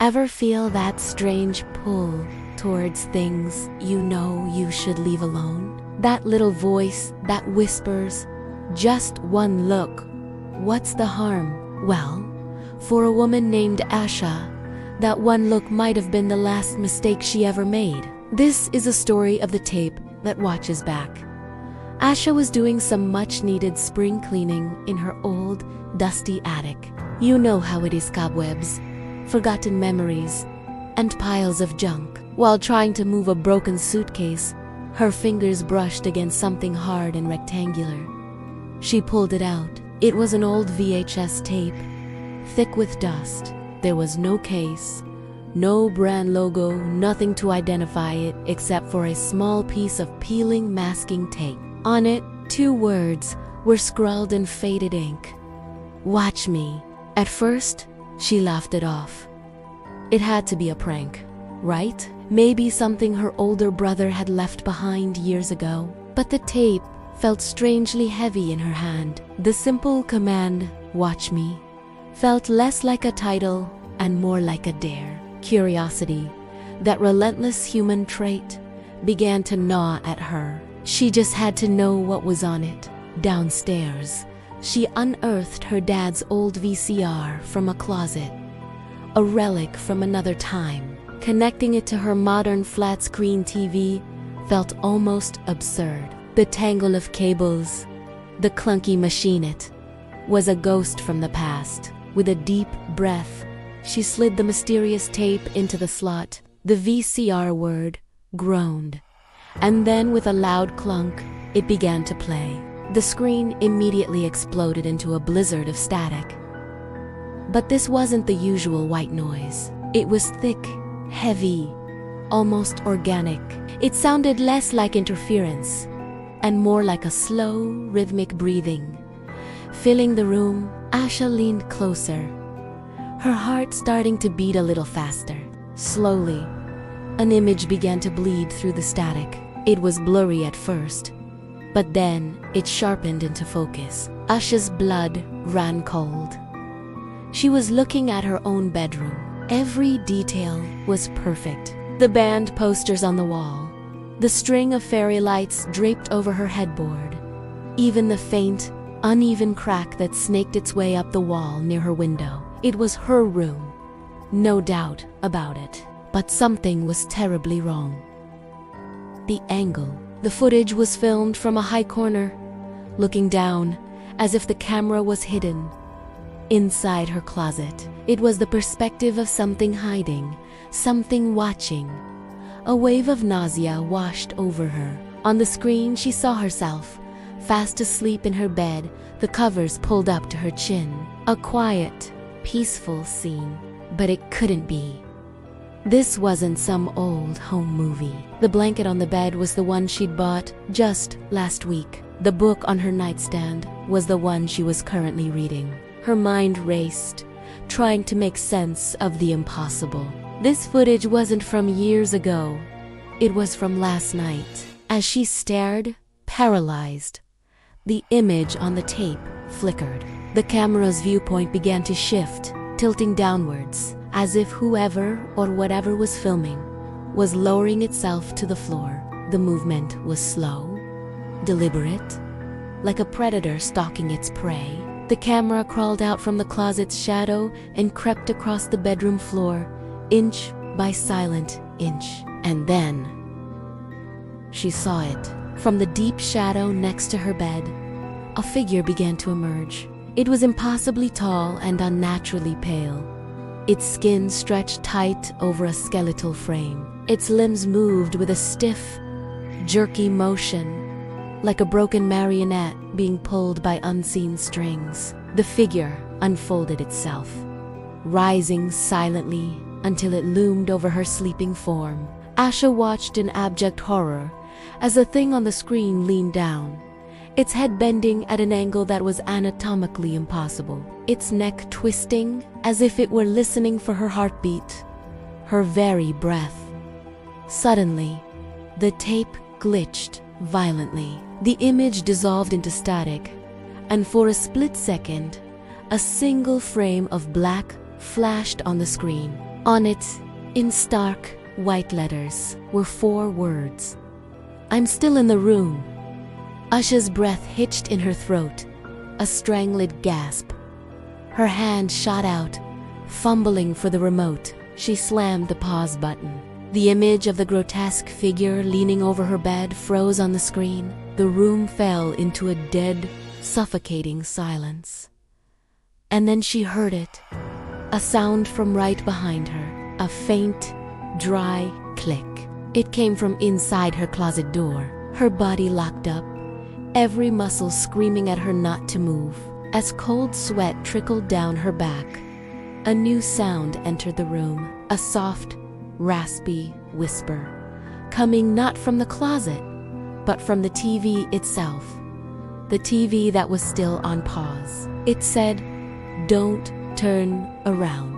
Ever feel that strange pull towards things you know you should leave alone? That little voice that whispers, just one look, what's the harm? Well, for a woman named Asha, that one look might have been the last mistake she ever made. This is a story of the tape that watches back. Asha was doing some much-needed spring cleaning in her old, dusty attic. You know how it is: cobwebs, forgotten memories, and piles of junk. While trying to move a broken suitcase, her fingers brushed against something hard and rectangular. She pulled it out. It was an old VHS tape, thick with dust. There was no case, no brand logo, nothing to identify it except for a small piece of peeling masking tape. On it, 2 words were scrawled in faded ink: "Watch me." At first, she laughed it off. It had to be a prank, right? Maybe something her older brother had left behind years ago. But the tape felt strangely heavy in her hand. The simple command, "Watch me," felt less like a title and more like a dare. Curiosity, that relentless human trait, began to gnaw at her. She just had to know what was on it. Downstairs, she unearthed her dad's old VCR from a closet, a relic from another time. Connecting it to her modern flat-screen TV felt almost absurd. The tangle of cables, the clunky machine, it was a ghost from the past. With a deep breath, she slid the mysterious tape into the slot. The VCR word groaned, and then with a loud clunk, it began to play. The screen immediately exploded into a blizzard of static. But this wasn't the usual white noise. It was thick, heavy, almost organic. It sounded less like interference and more like a slow, rhythmic breathing. Filling the room, Asha leaned closer, her heart starting to beat a little faster. Slowly, an image began to bleed through the static. It was blurry at first, but then it sharpened into focus. Asha's blood ran cold. She was looking at her own bedroom. Every detail was perfect. The band posters on the wall, the string of fairy lights draped over her headboard, even the faint, uneven crack that snaked its way up the wall near her window. It was her room, no doubt about it. But something was terribly wrong. The angle. The footage was filmed from a high corner, looking down, as if the camera was hidden inside her closet. It was the perspective of something hiding, something watching. A wave of nausea washed over her. On the screen, she saw herself, fast asleep in her bed, the covers pulled up to her chin. A quiet, peaceful scene. But it couldn't be. This wasn't some old home movie. The blanket on the bed was the one she'd bought just last week. The book on her nightstand was the one she was currently reading. Her mind raced, trying to make sense of the impossible. This footage wasn't from years ago. It was from last night. As she stared, paralyzed, the image on the tape flickered. The camera's viewpoint began to shift, tilting downwards, as if whoever or whatever was filming was lowering itself to the floor. The movement was slow, deliberate, like a predator stalking its prey. The camera crawled out from the closet's shadow and crept across the bedroom floor, inch by silent inch. And then she saw it. From the deep shadow next to her bed, a figure began to emerge. It was impossibly tall and unnaturally pale. Its skin stretched tight over a skeletal frame. Its limbs moved with a stiff, jerky motion, like a broken marionette being pulled by unseen strings. The figure unfolded itself, rising silently until it loomed over her sleeping form. Asha watched in abject horror as the thing on the screen leaned down, its head bending at an angle that was anatomically impossible, its neck twisting as if it were listening for her heartbeat, her very breath. Suddenly, the tape glitched violently. The image dissolved into static, and for a split second, a single frame of black flashed on the screen. On it, in stark, white letters, were 4 words. "I'm still in the room." Usha's breath hitched in her throat, a strangled gasp. Her hand shot out, fumbling for the remote. She slammed the pause button. The image of the grotesque figure leaning over her bed froze on the screen. The room fell into a dead, suffocating silence. And then she heard it, a sound from right behind her, a faint, dry click. It came from inside her closet door. Her body locked up, every muscle screaming at her not to move. As cold sweat trickled down her back, a new sound entered the room, a soft, raspy whisper, coming not from the closet, but from the TV itself, the TV that was still on pause. It said, "Don't turn around."